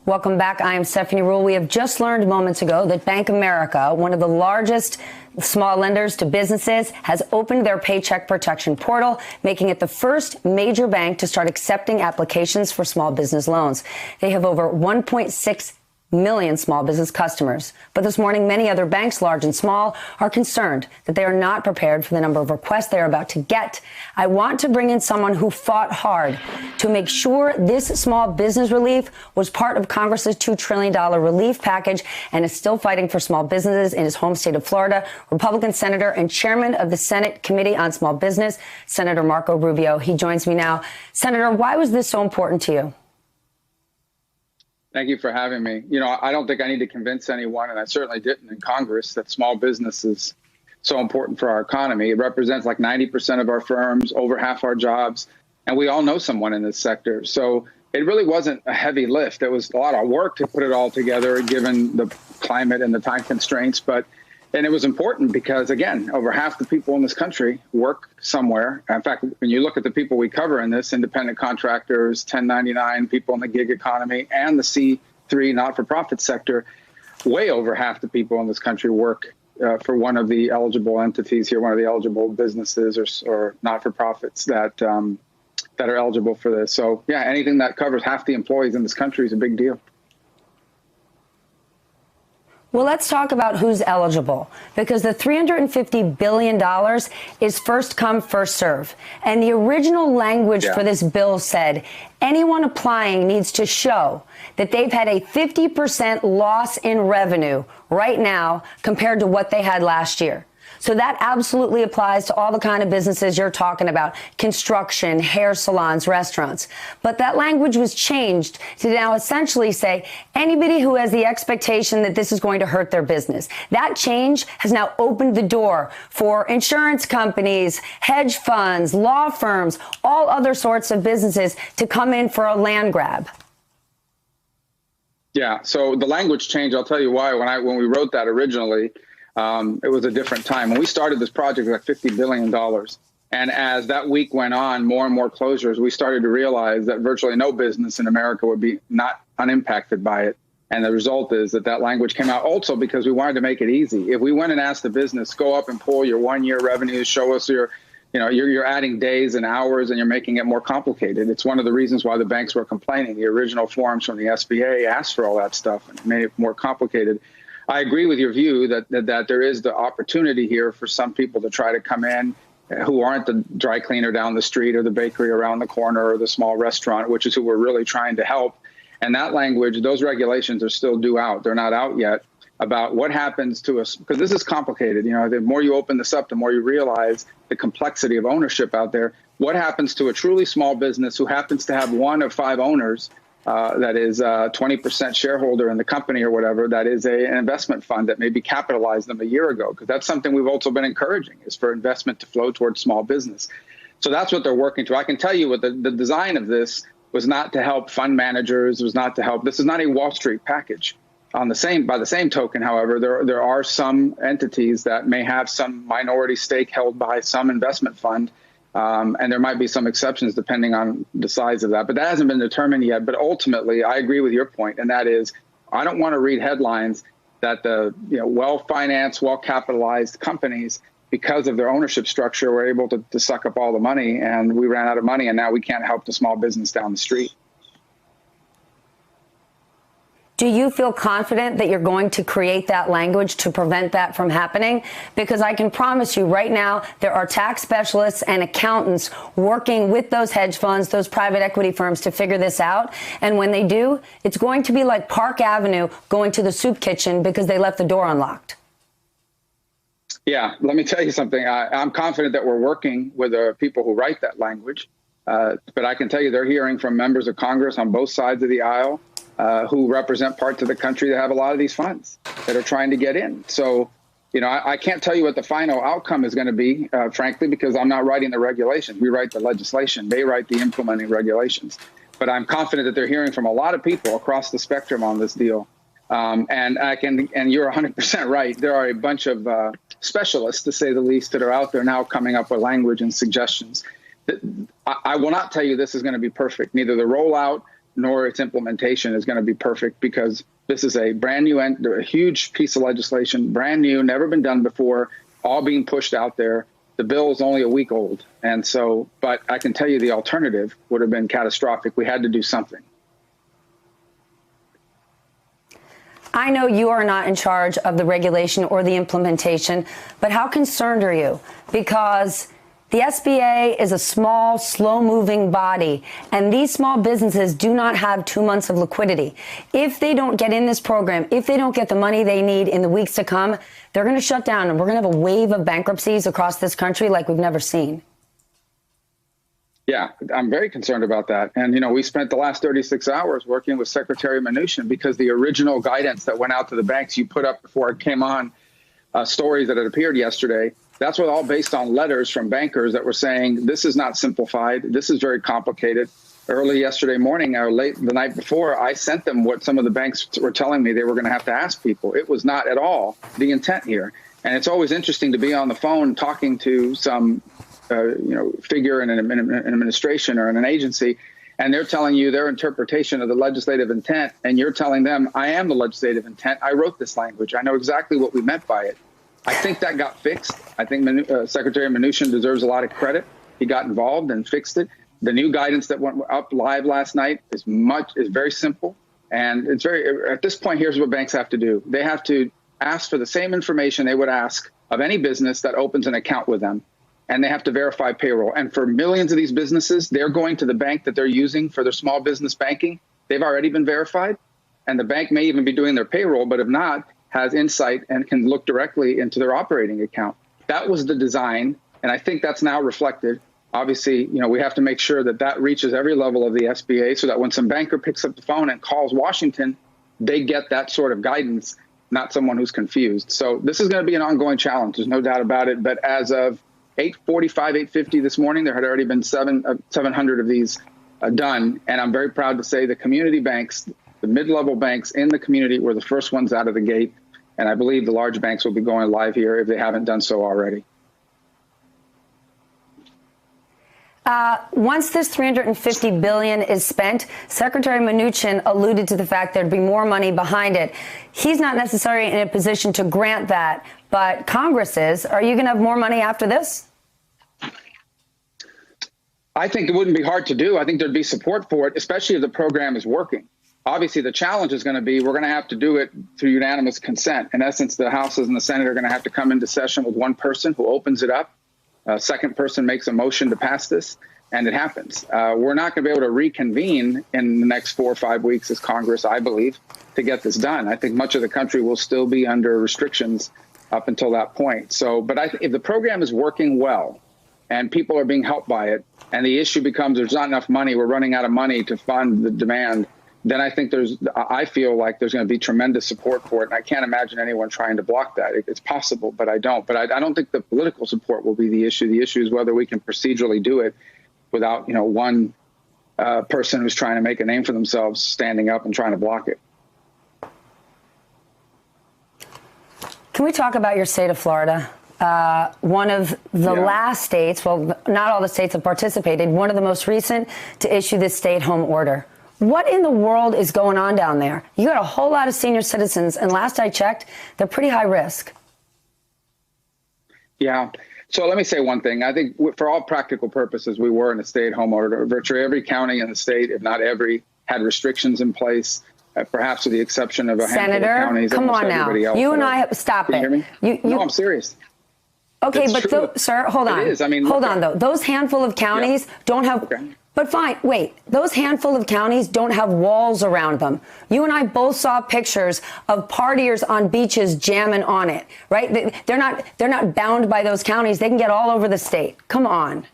Welcome back. I am Stephanie Ruhle. We have just learned moments ago that Bank of America, one of the largest small lenders to businesses, has opened their Paycheck Protection portal, making it the first major bank to start accepting applications for small business loans. They have over 1.6 million small business customers. But this morning, many other banks, large and small, are concerned that they are not prepared for the number of requests they are about to get. I want to bring in someone who fought hard to make sure this small business relief was part of Congress's $2 trillion relief package and is still fighting for small businesses in his home state of Florida. Republican Senator and Chairman of the Senate Committee on Small Business, Senator Marco Rubio. He joins me now. Senator, why was this so important to you? Thank you for having me. You know, I don't think I need to convince anyone, and I certainly didn't in Congress, that small business is so important for our economy. It represents like 90% of our firms, over half our jobs, and we all know someone in this sector. So it really wasn't a heavy lift. It was a lot of work to put it all together, given the climate and the time constraints. And it was important because, again, over half the people in this country work somewhere. In fact, when you look at the people we cover in this, independent contractors, 1099, people in the gig economy, and the C3 not-for-profit sector, way over half the people in this country work for one of the eligible entities here, one of the eligible businesses or not-for-profits that are eligible for this. So, yeah, anything that covers half the employees in this country is a big deal. Well, let's talk about who's eligible, because the $350 billion is first come, first serve. And the original language for this bill said anyone applying needs to show that they've had a 50% loss in revenue right now compared to what they had last year. So that absolutely applies to all the kind of businesses you're talking about: construction, hair salons, restaurants. But that language was changed to now essentially say anybody who has the expectation that this is going to hurt their business. That change has now opened the door for insurance companies, hedge funds, law firms, all other sorts of businesses to come in for a land grab. Yeah, so the language change, I'll tell you why. When we wrote that originally, it was a different time. When we started this project, it was like $50 billion. And as that week went on, more and more closures, we started to realize that virtually no business in America would be not unimpacted by it. And the result is that language came out also because we wanted to make it easy. If we went and asked the business, go up and pull your 1 year revenues, show us you're adding days and hours and you're making it more complicated. It's one of the reasons why the banks were complaining. The original forms from the SBA asked for all that stuff and made it more complicated. I agree with your view that there is the opportunity here for some people to try to come in who aren't the dry cleaner down the street or the bakery around the corner or the small restaurant, which is who we're really trying to help. And that language, those regulations are still due out. They're not out yet about what happens to us, because this is complicated. You know, the more you open this up, the more you realize the complexity of ownership out there. What happens to a truly small business who happens to have one of five owners that is a 20% shareholder in the company or whatever, that is an investment fund that maybe capitalized them a year ago? Because that's something we've also been encouraging, is for investment to flow towards small business. So that's what they're working to. I can tell you what the design of this was not to help fund managers, was not to help. This is not a Wall Street package. By the same token, however, there are some entities that may have some minority stake held by some investment fund. And there might be some exceptions depending on the size of that. But that hasn't been determined yet. But ultimately, I agree with your point. And that is, I don't want to read headlines that the well-financed, well-capitalized companies, because of their ownership structure, were able to suck up all the money. And we ran out of money. And now we can't help the small business down the street. Do you feel confident that you're going to create that language to prevent that from happening? Because I can promise you right now, there are tax specialists and accountants working with those hedge funds, those private equity firms, to figure this out. And when they do, it's going to be like Park Avenue going to the soup kitchen because they left the door unlocked. Yeah, let me tell you something. I'm confident that we're working with the people who write that language. But I can tell you they're hearing from members of Congress on both sides of the aisle who represent parts of the country that have a lot of these funds that are trying to get in. So, I can't tell you what the final outcome is going to be, frankly, because I'm not writing the regulations. We write the legislation. They write the implementing regulations. But I'm confident that they're hearing from a lot of people across the spectrum on this deal. And you're 100% right. There are a bunch of specialists, to say the least, that are out there now coming up with language and suggestions. I will not tell you this is going to be perfect. Neither the rollout nor its implementation is going to be perfect, because this is a brand new, a huge piece of legislation, brand new, never been done before, all being pushed out there. The bill is only a week old. And so, but I can tell you the alternative would have been catastrophic. We had to do something. I know you are not in charge of the regulation or the implementation, but how concerned are you? Because the SBA is a small, slow-moving body, and these small businesses do not have 2 months of liquidity. If they don't get in this program, if they don't get the money they need in the weeks to come, they're going to shut down, and we're going to have a wave of bankruptcies across this country like we've never seen. Yeah, I'm very concerned about that. And, we spent the last 36 hours working with Secretary Mnuchin, because the original guidance that went out to the banks you put up before it came on, stories that had appeared yesterday, that's what all based on letters from bankers that were saying, this is not simplified. This is very complicated. Early yesterday morning or late the night before, I sent them what some of the banks were telling me they were going to have to ask people. It was not at all the intent here. And it's always interesting to be on the phone talking to some figure in an administration or in an agency, and they're telling you their interpretation of the legislative intent, and you're telling them, I am the legislative intent. I wrote this language. I know exactly what we meant by it. I think that got fixed. I think Secretary Mnuchin deserves a lot of credit. He got involved and fixed it. The new guidance that went up live last night is very simple. And it's at this point, here's what banks have to do. They have to ask for the same information they would ask of any business that opens an account with them. And they have to verify payroll. And for millions of these businesses, they're going to the bank that they're using for their small business banking. They've already been verified. And the bank may even be doing their payroll, but if not, has insight and can look directly into their operating account. That was the design. And I think that's now reflected. Obviously, we have to make sure that that reaches every level of the SBA, so that when some banker picks up the phone and calls Washington, they get that sort of guidance, not someone who's confused. So this is going to be an ongoing challenge. There's no doubt about it. But as of 8:45, 8:50 this morning, there had already been 700 of these done. And I'm very proud to say the community banks, the mid-level banks in the community, were the first ones out of the gate. And I believe the large banks will be going live here if they haven't done so already. Once this $350 billion is spent, Secretary Mnuchin alluded to the fact there'd be more money behind it. He's not necessarily in a position to grant that, but Congress is. Are you going to have more money after this? I think it wouldn't be hard to do. I think there'd be support for it, especially if the program is working. Obviously, the challenge is going to be we're going to have to do it through unanimous consent. In essence, the Houses and the Senate are going to have to come into session with one person who opens it up. A second person makes a motion to pass this, and it happens. We're not going to be able to reconvene in the next 4 or 5 weeks as Congress, I believe, to get this done. I think much of the country will still be under restrictions up until that point. So, but if the program is working well and people are being helped by it, and the issue becomes there's not enough money, we're running out of money to fund the demand, then I feel like there's going to be tremendous support for it. And I can't imagine anyone trying to block that. It's possible, but I don't. But I don't think the political support will be the issue. The issue is whether we can procedurally do it without, one person who's trying to make a name for themselves standing up and trying to block it. Can we talk about your state of Florida? One of the last states, well, not all the states have participated, one of the most recent to issue this stay-at-home order. What in the world is going on down there? You got a whole lot of senior citizens, and last I checked, they're pretty high risk. Yeah. So let me say one thing. I think for all practical purposes, we were in a stay-at-home order. Virtually every county in the state, if not every, had restrictions in place, perhaps with the exception of a handful of counties. Senator, come on now. You and I, stop it. Can you hear me? No, I'm serious. Okay, but sir, hold on. It is. I mean, hold on, though. Those handful of counties don't have... Okay. But fine, wait, those handful of counties don't have walls around them. You and I both saw pictures of partiers on beaches jamming on it, right? They're not bound by those counties. They can get all over the state. Come on.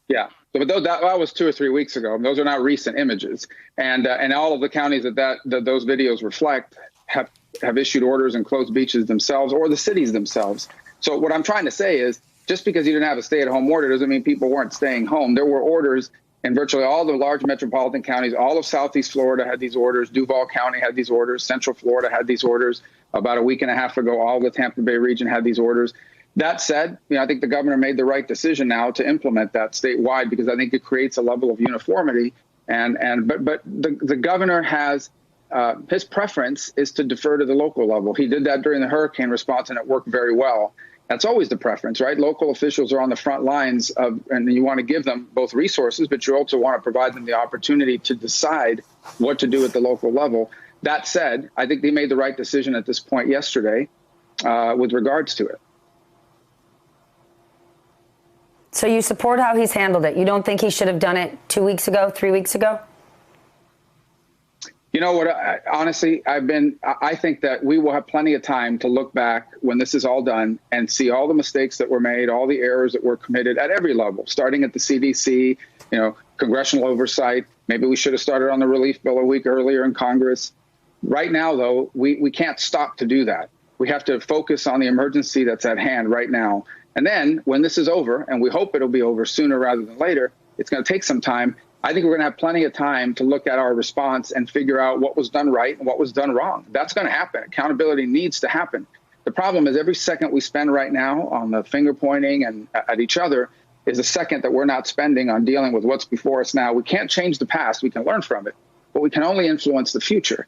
Yeah, but that was 2 or 3 weeks ago. Those are not recent images. And all of the counties that those videos reflect have issued orders and closed beaches themselves, or the cities themselves. So what I'm trying to say is, just because you didn't have a stay-at-home order doesn't mean people weren't staying home. There were orders in virtually all the large metropolitan counties. All of Southeast Florida had these orders. Duval County had these orders. Central Florida had these orders. About a week and a half ago, all of the Tampa Bay region had these orders. That said, I think the governor made the right decision now to implement that statewide, because I think it creates a level of uniformity But the governor has his preference is to defer to the local level. He did that during the hurricane response, and it worked very well. That's always the preference, right? Local officials are on the front lines and you want to give them both resources, but you also want to provide them the opportunity to decide what to do at the local level. That said, I think they made the right decision at this point yesterday with regards to it. So you support how he's handled it. You don't think he should have done it 2 weeks ago, 3 weeks ago? You know what? Honestly, I think that we will have plenty of time to look back when this is all done and see all the mistakes that were made, all the errors that were committed at every level, starting at the CDC, congressional oversight. Maybe we should have started on the relief bill a week earlier in Congress. Right now, though, we can't stop to do that. We have to focus on the emergency that's at hand right now. And then when this is over, and we hope it'll be over sooner rather than later, it's going to take some time. I think we're going to have plenty of time to look at our response and figure out what was done right and what was done wrong. That's going to happen. Accountability needs to happen. The problem is every second we spend right now on the finger pointing and at each other is a second that we're not spending on dealing with what's before us now. We can't change the past. We can learn from it, but we can only influence the future.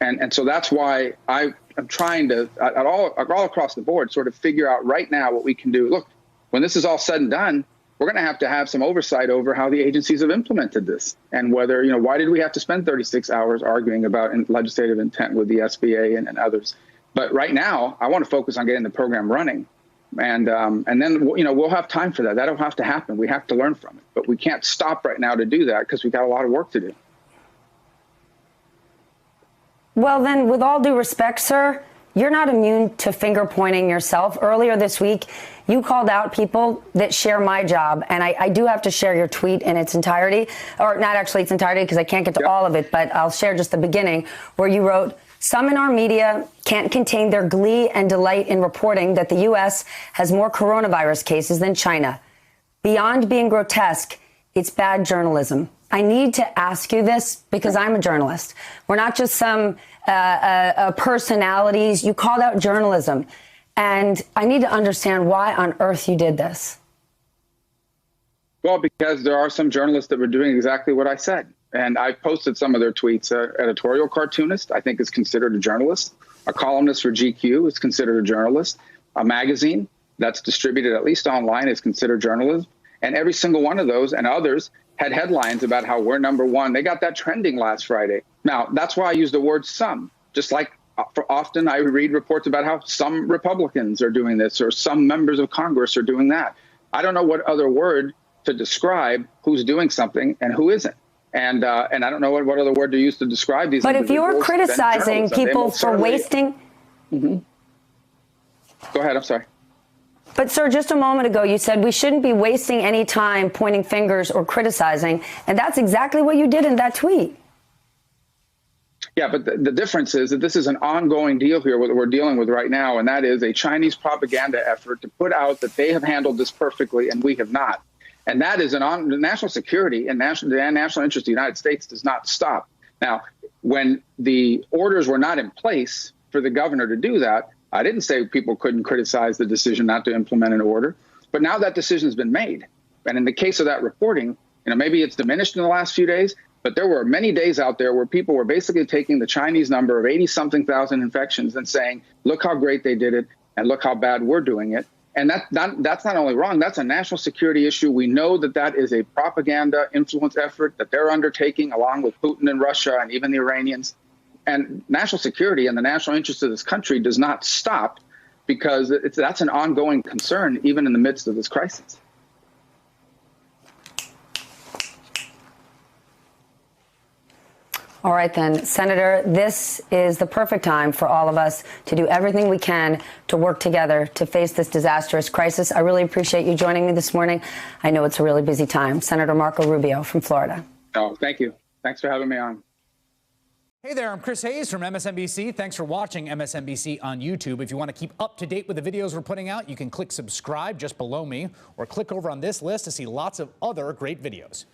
And so that's why I'm trying to, all across the board, sort of figure out right now what we can do. Look, when this is all said and done, we're going to have some oversight over how the agencies have implemented this and whether, why did we have to spend 36 hours arguing about legislative intent with the SBA and others. But right now, I want to focus on getting the program running. And then, we'll have time for that. That'll have to happen. We have to learn from it. But we can't stop right now to do that because we've got a lot of work to do. Well, then, with all due respect, sir, you're not immune to finger pointing yourself. Earlier this week, you called out people that share my job. And I do have to share your tweet in its entirety, or not actually its entirety because I can't get to all of it, but I'll share just the beginning where you wrote, "Some in our media can't contain their glee and delight in reporting that the U.S. has more coronavirus cases than China. Beyond being grotesque, it's bad journalism." I need to ask you this because I'm a journalist. We're not just some personalities. You called out journalism. And I need to understand why on earth you did this. Well, because there are some journalists that were doing exactly what I said. And I posted some of their tweets. Editorial cartoonist, I think, is considered a journalist. A columnist for GQ is considered a journalist. A magazine that's distributed, at least online, is considered journalism. And every single one of those and others had headlines about how we're number one. They got that trending last Friday. Now, that's why I use the word some, just like often I read reports about how some Republicans are doing this or some members of Congress are doing that. I don't know what other word to describe who's doing something and who isn't. And I don't know what other word to use to describe these. But if you're criticizing people for wasting. Mm-hmm. Go ahead. I'm sorry. But, sir, just a moment ago, you said we shouldn't be wasting any time pointing fingers or criticizing. And that's exactly what you did in that tweet. Yeah, but the difference is that this is an ongoing deal here that we're dealing with right now. And that is a Chinese propaganda effort to put out that they have handled this perfectly and we have not. And that is national security and national interest of the United States does not stop. Now, when the orders were not in place for the governor to do that, I didn't say people couldn't criticize the decision not to implement an order, but now that decision has been made. And in the case of that reporting, maybe it's diminished in the last few days, but there were many days out there where people were basically taking the Chinese number of 80-something thousand infections and saying, look how great they did it and look how bad we're doing it. And that's not only wrong, that's a national security issue. We know that is a propaganda influence effort that they're undertaking along with Putin and Russia and even the Iranians. And national security and the national interest of this country does not stop because that's an ongoing concern, even in the midst of this crisis. All right, then, Senator, this is the perfect time for all of us to do everything we can to work together to face this disastrous crisis. I really appreciate you joining me this morning. I know it's a really busy time. Senator Marco Rubio from Florida. Oh, thank you. Thanks for having me on. Hey there, I'm Chris Hayes from MSNBC. Thanks for watching MSNBC on YouTube. If you want to keep up to date with the videos we're putting out, you can click subscribe just below me or click over on this list to see lots of other great videos.